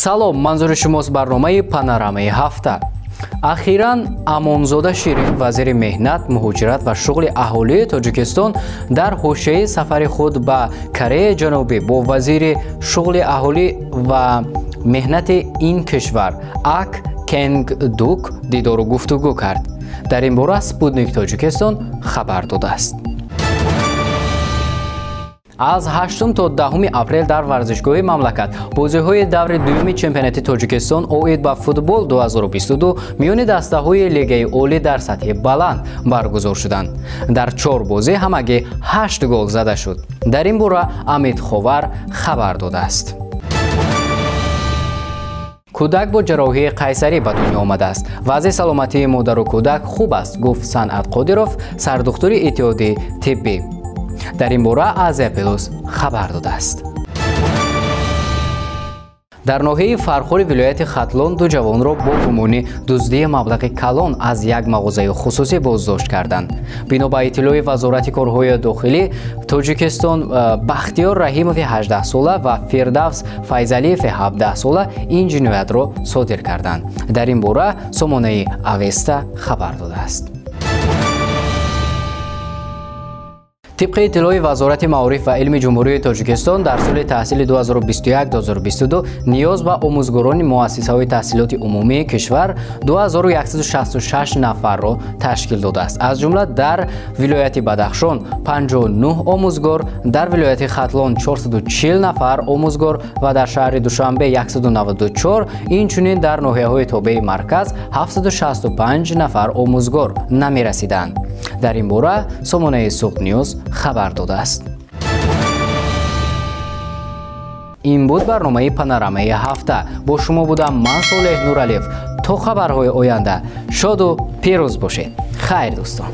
салом, манзури шумост барномаи панорамаи ҳафта. ахиран Амонзода Ширин, вазири меҳнат, муҳоҷират ва шуғли аҳолии Тоҷикистон дар ҳошияи сафари худ ба Кореяи Ҷанубӣ бо вазири шуғли аҳолӣ ва меҳнати ин кишвар Ак Кенгдук дидору гуфтугӯ кард. дар ин бора Спутник Тоҷикистон хабар додааст. аз 8 то 10 апрел дар варзишгоҳи мамлакат бозиҳои даври дуюми чемпионати Тоҷикистон оид ба футбол 2022 миёни дастаҳои лигаи олӣ дар сатҳи баланд баргузор шуданд. дар 4 бозӣ ҳамагӣ 8 гол зада шуд. дар ин бора Амид Ховар хабар додааст. кӯдак бо ҷароҳии қайсарӣ ба дунё омадааст. вазъи саломатии модару кӯдак хуб аст, гуфт Санъат Қодиров, сардухтури иттиҳоди тиббӣ. дар ин бора Азия Плюс хабар додааст. дар ноҳияи Фархори вилояти Хатлон ду ҷавонро бо гумонӣ дуздии маблағи калон аз як мағозаи хусусӣ боздошт карданд. бино ба иттилои Вазорати корҳои дохилӣ Тоҷикистон, Бахтиёр Раҳимови 18 сола ва Фирдавс Файзалиеви 17 сола ин ҷиноятро содир карданд. дар ин бора сомонаи Авеста хабар додааст. طبق اطلاع وزارت معارف و علم جمهوری تاجیکستان در سال تحصیلی 2021-2022 نیاز به آموزگاران مؤسسه‌های تحصیلات عمومی کشور 2166 نفر را تشکیل داده است. از جمله در ولایت بدخشان 59 آموزگار، در ولایت ختلان 440 نفر آموزگار و در شهر دوشنبه 194، اینچنین در ناحیه‌های تابع مرکز 765 نفر آموزگار نمی رسیدند. در این باره سامانه سوق نیوز خبر داده است. این بود برنامه پانورامای هفته. با شما بودم من صالح نورعلیف. تا خبرهای آینده شاد و پیروز باشید. خیر دوستان.